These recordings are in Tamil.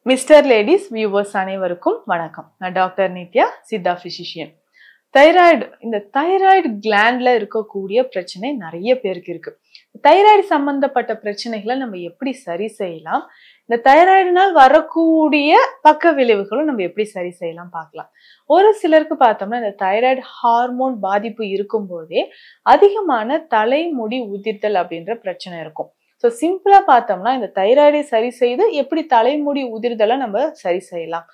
மிஸ்டர் லேடிஸ் வியூவர்ஸ் அனைவருக்கும் வணக்கம். நான் டாக்டர் நித்யா, சித்தா பிசிஷியன். இந்த தைராய்டு கிளாண்ட்ல இருக்கக்கூடிய பிரச்சனை நிறைய பேருக்கு இருக்கு. தைராய்டு சம்பந்தப்பட்ட பிரச்சனைகளை நம்ம எப்படி சரி செய்யலாம், இந்த தைராய்டுனால் வரக்கூடிய பக்க விளைவுகளும் நம்ம எப்படி சரி செய்யலாம் பார்க்கலாம். ஒரு சிலருக்கு பார்த்தோம்னா இந்த தைராய்டு ஹார்மோன் பாதிப்பு இருக்கும் போதே அதிகமான தலைமுடி உதிர்தல் அப்படின்ற பிரச்சனை இருக்கும். ஸோ சிம்பிளா பார்த்தோம்னா இந்த தைராய்டை சரி செய்து எப்படி தலைமுடி உதிர்தலை நம்ம சரி செய்யலாம்.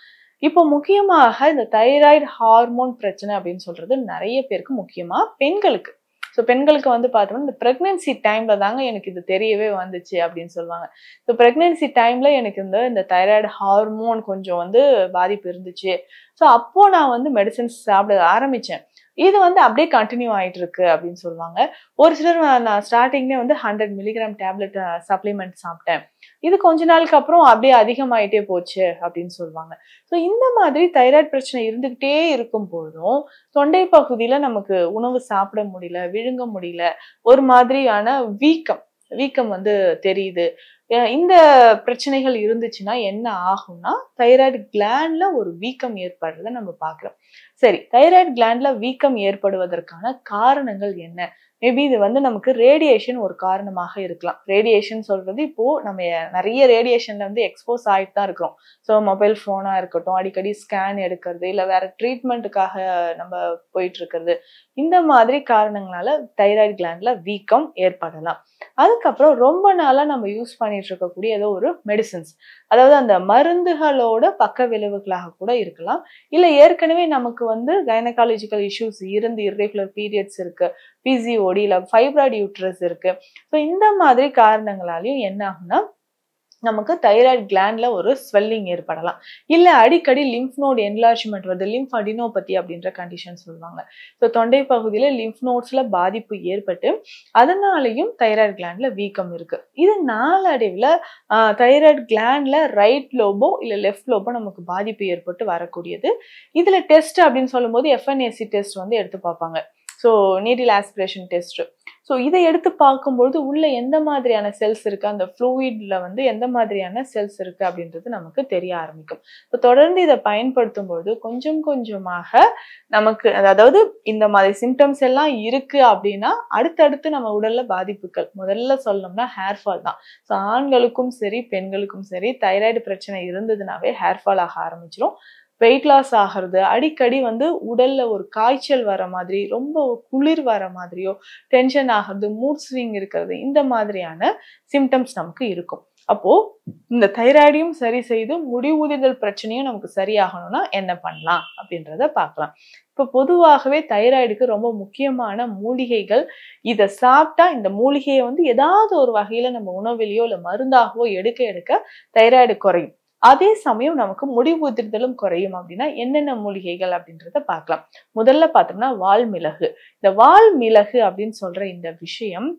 இப்போ முக்கியமாக இந்த தைராய்டு ஹார்மோன் பிரச்சனை அப்படின்னு சொல்றது நிறைய பேருக்கு, முக்கியமா பெண்களுக்கு. ஸோ பெண்களுக்கு பார்த்தோம்னா இந்த பிரெக்னன்சி டைம்ல தாங்க எனக்கு இது தெரியவே வந்துச்சு அப்படின்னு சொல்லுவாங்க. ஸோ பிரெக்னன்சி டைம்ல எனக்கு இந்த தைராய்டு ஹார்மோன் கொஞ்சம் பாதிப்பு இருந்துச்சு. ஸோ அப்போ நான் மெடிசன்ஸ் சாப்பிட ஆரம்பிச்சேன். இது அப்படியே கண்டினியூ ஆயிட்டு இருக்கு அப்படின்னு சொல்லுவாங்க. ஒரு சிலர் நான் ஸ்டார்டிங்லேயே 100 மில்லிகிராம் டேப்லெட் சப்ளிமெண்ட் சாப்பிட்டேன், இது கொஞ்ச நாளுக்கு அப்புறம் அப்படியே அதிகமாயிட்டே போச்சு அப்படின்னு சொல்லுவாங்க. ஸோ இந்த மாதிரி தைராய்டு பிரச்சனை இருந்துகிட்டே இருக்கும் போதும் தொண்டை பகுதியில நமக்கு உணவு சாப்பிட முடியல, விழுங்க முடியல, ஒரு மாதிரியான வீக்கம் தெரியுது. இந்த பிரச்சனைகள் இருந்துச்சுன்னா என்ன ஆகும்னா தைராய்டு கிளாண்ட்ல ஒரு வீக்கம் ஏற்படுறத நம்ம பார்க்கிறோம். சரி, தைராய்டு கிளாண்ட்ல வீக்கம் ஏற்படுவதற்கான காரணங்கள் என்ன? மேபி இது நமக்கு ரேடியேஷன் ஒரு காரணமாக இருக்கலாம். ரேடியேஷன் சொல்றது, இப்போ நம்ம நிறைய ரேடியேஷன்ல எக்ஸ்போஸ் ஆகிட்டு தான் இருக்கிறோம். ஸோ மொபைல் போனா இருக்கட்டும், அடிக்கடி ஸ்கேன் எடுக்கிறது, இல்லை வேற ட்ரீட்மெண்ட்டுக்காக நம்ம போயிட்டு இருக்கிறது, இந்த மாதிரி காரணங்களால தைராய்டு கிளாண்ட்ல வீக்கம் ஏற்படலாம். அதுக்கப்புறம் ரொம்ப நாளா நம்ம யூஸ் பண்ணிட்டு இருக்கக்கூடிய ஏதோ ஒரு மெடிசின்ஸ், அதாவது அந்த மருந்துகளோட பக்க விளைவுகளாக கூட இருக்கலாம். இல்ல ஏற்கனவே நமக்கு கைனகாலஜிக்கல் இஷ்யூஸ் இருந்து இர்ரெகுலர் பீரியட்ஸ் இருக்கு, பிசிஓடி இல்ல ஃபைப்ராய்டு யூட்ரஸ் இருக்கு. ஸோ இந்த மாதிரி காரணங்களாலையும் என்ன ஆகும்னா நமக்கு தைராய்டு கிளாண்ட்ல ஒரு ஸ்வெல்லிங் ஏற்படலாம். இல்ல அடிக்கடி லிம்ஃப் நோட் என்லார்ஜ்மெண்ட் வருது, லிம்ஃப் அடினோபதி அப்படின்ற கண்டிஷன் சொல்லுவாங்க. ஸோ தொண்டை பகுதியில லிம்ஃப் நோட்ஸ்ல பாதிப்பு ஏற்பட்டு அதனாலையும் தைராய்டு கிளாண்ட்ல வீக்கம் இருக்கு. இது நாளடைவில் தைராய்டு கிளாண்ட்ல ரைட் லோபோ இல்ல லெஃப்ட் லோபோ நமக்கு பாதிப்பு ஏற்பட்டு வரக்கூடியது. இதுல டெஸ்ட் அப்படின்னு சொல்லும் போது FNAC டெஸ்ட் எடுத்து பார்ப்பாங்க. So needle aspiration test. So இதை எடுத்து பார்க்கும்பொழுது உள்ள எந்த மாதிரியான செல்ஸ் இருக்கு, அந்த ஃப்ளூயிட்ல எந்த மாதிரியான செல்ஸ் இருக்கு அப்படின்றது நமக்கு தெரிய ஆரம்பிக்கும். இப்போ தொடர்ந்து இதை பயன்படுத்தும் பொழுது கொஞ்சம் கொஞ்சமாக நமக்கு, அதாவது இந்த மாதிரி சிம்டம்ஸ் எல்லாம் இருக்கு அப்படின்னா அடுத்தடுத்து நம்ம உடல்ல பாதிப்புகள், முதல்ல சொல்லணும்னா ஹேர் ஃபால் தான். ஸோ ஆண்களுக்கும் சரி பெண்களுக்கும் சரி தைராய்டு பிரச்சனை இருந்ததுனாவே ஹேர் ஃபால் ஆக ஆரம்பிச்சிடும். வெயிட் லாஸ் ஆகிறது, அடிக்கடி உடல்ல ஒரு காய்ச்சல் வர மாதிரி, ரொம்ப குளிர் வர மாதிரியோ, டென்ஷன் ஆகிறது, மூட் ஸ்விங் இருக்கிறது, இந்த மாதிரியான சிம்டம்ஸ் நமக்கு இருக்கும். அப்போ இந்த தைராய்டையும் சரி செய்து முடி உதிர்தல் பிரச்சனையும் நமக்கு சரியாகணும்னா என்ன பண்ணலாம் அப்படின்றத பார்க்கலாம். இப்போ பொதுவாகவே தைராய்டுக்கு ரொம்ப முக்கியமான மூலிகைகள், இதை சாப்பிட்டா இந்த மூலிகையை ஏதாவது ஒரு வகையில நம்ம உணவிலையோ இல்லை மருந்தாகவோ எடுக்க தைராய்டு குறையும். அதே சமயம் நமக்கு முடி உதிர்தலும் குறையும். அப்படின்னா என்னென்ன மூலிகைகள் அப்படின்றத பார்க்கலாம். முதல்ல பார்த்தோம்னா வால்மிளகு. இந்த வால்மிளகு அப்படின்னு சொல்ற இந்த விஷயம்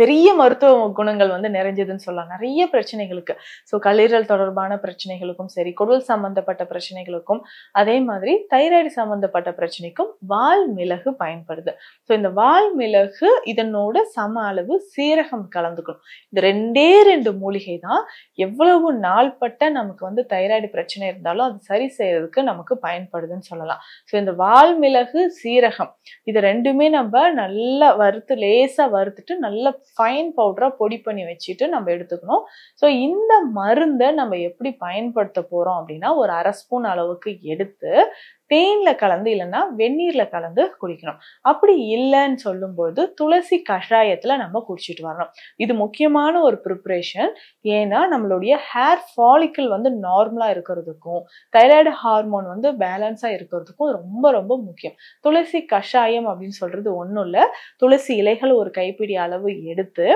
பெரிய மருத்துவ குணங்கள் நிறைஞ்சதுன்னு சொல்லலாம் நிறைய பிரச்சனைகளுக்கு. ஸோ கல்லீரல் தொடர்பான பிரச்சனைகளுக்கும் சரி, குடல் சம்பந்தப்பட்ட பிரச்சனைகளுக்கும், அதே மாதிரி தைராய்டு சம்பந்தப்பட்ட பிரச்சனைக்கும் வால்மிளகு பயன்படுது. ஸோ இந்த வால்மிளகு இதனோட சம அளவு சீரகம் கலந்துக்கணும். இந்த ரெண்டு மூலிகை தான் எவ்வளவு நாள்பட்ட நமக்கு தைராய்டு பிரச்சனை இருந்தாலும் அது சரி செய்யறதுக்கு நமக்கு பயன்படுதுன்னு சொல்லலாம். ஸோ இந்த வால்மிளகு சீரகம் இது ரெண்டுமே நம்ம நல்லா லேசா வறுத்துட்டு நல்ல ஃபைன் பவுடரா பொடி பண்ணி வச்சுட்டு நம்ம எடுத்துக்கணும். ஸோ இந்த மருந்தை நம்ம எப்படி பயன்படுத்த போறோம் அப்படின்னா, ஒரு 1/2 ஸ்பூன் அளவுக்கு எடுத்து தேன்ல கலந்து இல்லைன்னா வெந்நீர்ல கலந்து குடிக்கணும். அப்படி இல்லைன்னு சொல்லும்போது துளசி கஷாயத்துல நம்ம குடிச்சிட்டு வரணும். இது முக்கியமான ஒரு ப்ரிப்பரேஷன். ஏன்னா நம்மளுடைய ஹேர் ஃபாலிக்கிள் நார்மலா இருக்கிறதுக்கும் தைராய்டு ஹார்மோன் பேலன்ஸா இருக்கிறதுக்கும் ரொம்ப ரொம்ப முக்கியம். துளசி கஷாயம் அப்படின்னு சொல்றது ஒன்றும் இல்லை, துளசி இலைகள் ஒரு கைப்பிடி அளவு எடுத்து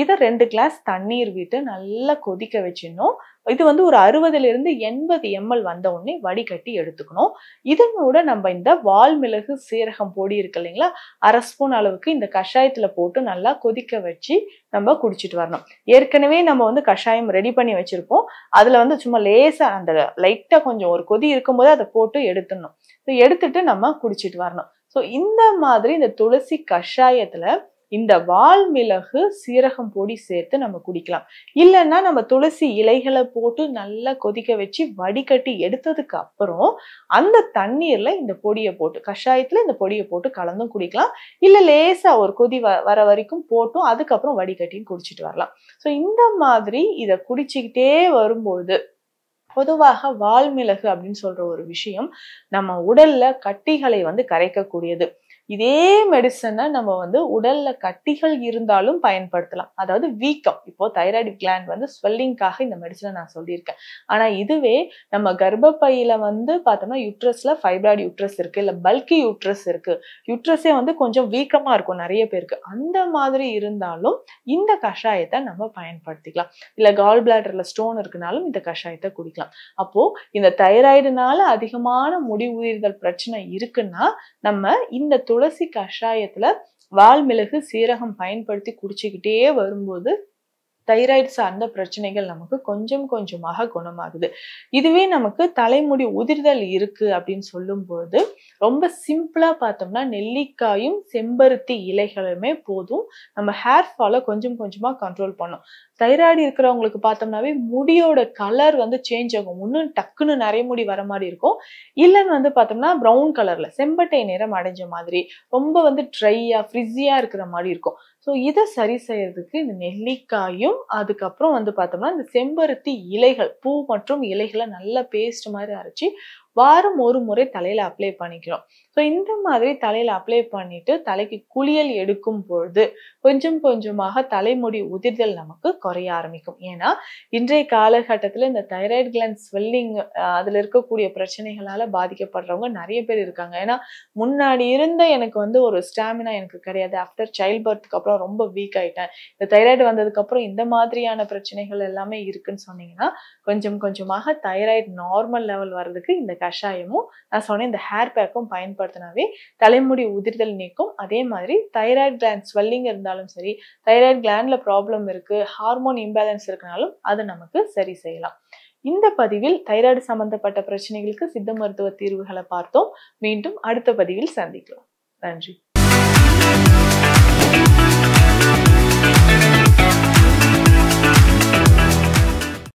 இதை 2 கிளாஸ் தண்ணீர் விட்டு நல்லா கொதிக்க வச்சிடணும். இது ஒரு 60 to 80 ml வந்த உடனே வடிகட்டி எடுத்துக்கணும். இதனோட நம்ம இந்த வால்மிளகு சீரகம் பொடி இருக்கு இல்லைங்களா, 1/2 ஸ்பூன் அளவுக்கு இந்த கஷாயத்துல போட்டு நல்லா கொதிக்க வச்சு நம்ம குடிச்சிட்டு வரணும். ஏற்கனவே நம்ம கஷாயம் ரெடி பண்ணி வச்சிருப்போம், அதுல சும்மா லேசா அந்த லைட்டா கொஞ்சம் ஒரு கொதி இருக்கும்போது அதை போட்டு எடுத்துடணும். எடுத்துட்டு நம்ம குடிச்சிட்டு வரணும். ஸோ இந்த மாதிரி இந்த துளசி கஷாயத்துல இந்த வால்மிளகு சீரகம் பொடி சேர்த்து நம்ம குடிக்கலாம். இல்லைன்னா நம்ம துளசி இலைகளை போட்டு நல்லா கொதிக்க வச்சு வடிகட்டி எடுத்ததுக்கு அப்புறம் அந்த தண்ணீர்ல இந்த பொடியை போட்டு, கஷாயத்துல இந்த பொடியை போட்டு கலந்தும் குடிக்கலாம். இல்ல லேசா ஒரு கொதி வர வரைக்கும் போட்டும் அதுக்கப்புறம் வடிகட்டியும் குடிச்சிட்டு வரலாம். ஸோ இந்த மாதிரி இதை குடிச்சுக்கிட்டே வரும்போது பொதுவாக வால்மிளகு அப்படின்னு சொல்ற ஒரு விஷயம் நம்ம உடல்ல கட்டிகளை கரைக்கக்கூடியது. இதே மெடிசனை நம்ம உடல்ல கட்டிகள் இருந்தாலும் பயன்படுத்தலாம். அதாவது வீக்கம், இப்போ தைராய்டு கிளாண்ட் ஸ்வெல்லிங்காக இந்த மெடிசனை நான் சொல்லியிருக்கேன். ஆனா இதுவே நம்ம கர்ப்பப்பையில பார்த்தோம்னா யூட்ரஸ்ல ஃபைப்ராய்டு யூட்ரஸ் இருக்கு, இல்ல பல்கி யூட்ரஸ் இருக்கு, யூட்ரஸே கொஞ்சம் வீக்கமா இருக்கும் நிறைய பேருக்கு. அந்த மாதிரி இருந்தாலும் இந்த கஷாயத்தை நம்ம பயன்படுத்திக்கலாம். இல்ல கால் பிளாடர்ல ஸ்டோன் இருக்குனாலும் இந்த கஷாயத்தை குடிக்கலாம். அப்போ இந்த தைராய்டுனால அதிகமான முடி உதிர்தல் பிரச்சனை இருக்குன்னா நம்ம இந்த துளசி கஷாயத்துல வால்மிளகு சீரகம் பயன்படுத்தி குடிச்சுக்கிட்டே வரும்போது தைராய்டு சார்ந்த பிரச்சனைகள் நமக்கு கொஞ்சம் கொஞ்சமாக குணமாகுது. இதுவே நமக்கு தலைமுடி உதிர்தல் இருக்கு அப்படின்னு சொல்லும் பொழுது ரொம்ப சிம்பிளா பார்த்தோம்னா நெல்லிக்காயும் செம்பருத்தி இலைகளுமே போதும் நம்ம ஹேர் ஃபாலை கொஞ்சம் கொஞ்சமா கண்ட்ரோல் பண்ணும். தைராய்டு இருக்கிறவங்களுக்கு பார்த்தோம்னாவே முடியோட கலர் சேஞ்ச் ஆகும். இன்னும் டக்குன்னு நிறைய முடி வர மாதிரி இருக்கும். இல்லைன்னு பார்த்தோம்னா ப்ரௌன் கலர்ல செம்பட்டை நிறம் அடைஞ்ச மாதிரி ரொம்ப ட்ரையா ஃப்ரிஸியா இருக்கிற மாதிரி இருக்கும். ஸோ இதை சரி செய்யறதுக்கு இந்த நெல்லிக்காயும் அதுக்கப்புறம் பார்த்தோம்னா இந்த செம்பருத்தி இலைகள், பூ மற்றும் இலைகளை நல்லா பேஸ்ட் மாதிரி அரைச்சி வாரம் ஒரு முறை தலையில அப்ளை பண்ணிக்கிறோம். ஸோ இந்த மாதிரி தலையில அப்ளை பண்ணிட்டு தலைக்கு குளியல் எடுக்கும் பொழுது கொஞ்சம் கொஞ்சமாக தலைமுடி உதிர்தல் நமக்கு குறைய ஆரம்பிக்கும். ஏன்னா இன்றைய காலகட்டத்துல இந்த தைராய்டு கிளாண்ட் ஸ்வெல்லிங் அதுல இருக்கக்கூடிய பிரச்சனைகளால பாதிக்கப்படுறவங்க நிறைய பேர் இருக்காங்க. ஏன்னா முன்னாடி இருந்த எனக்கு ஒரு ஸ்டாமினா எனக்கு கிடையாது, ஆஃப்டர் சைல்ட் பர்த்துக்கு அப்புறம் ரொம்ப வீக் ஆயிட்டேன், இந்த தைராய்டு வந்ததுக்கு அப்புறம் இந்த மாதிரியான பிரச்சனைகள் எல்லாமே இருக்குன்னு சொன்னீங்கன்னா கொஞ்சம் கொஞ்சமாக தைராய்டு நார்மல் லெவல் வர்றதுக்கு இந்த கஷாயமும் நான் சொன்னேன் இந்த ஹேர் பேக்கும் பயன்படுத்தினாவே தலைமுடி உதிர்தல் நீக்கும். அதே மாதிரி தைராய்டு கிளாண்ட் ஸ்வெல்லிங் இருந்தாலும் சரி, தைராய்டு கிளாண்ட்ல ப்ராப்ளம் இருக்கு, ஹார்மோன் இம்பேலன்ஸ் இருக்கனாலும் அதை நமக்கு சரி செய்யலாம். இந்த பதிவில் தைராய்டு சம்பந்தப்பட்ட பிரச்சனைகளுக்கு சித்த மருத்துவ தீர்வுகளை பார்த்தோம். மீண்டும் அடுத்த பதிவில் சந்திக்கலாம். நன்றி.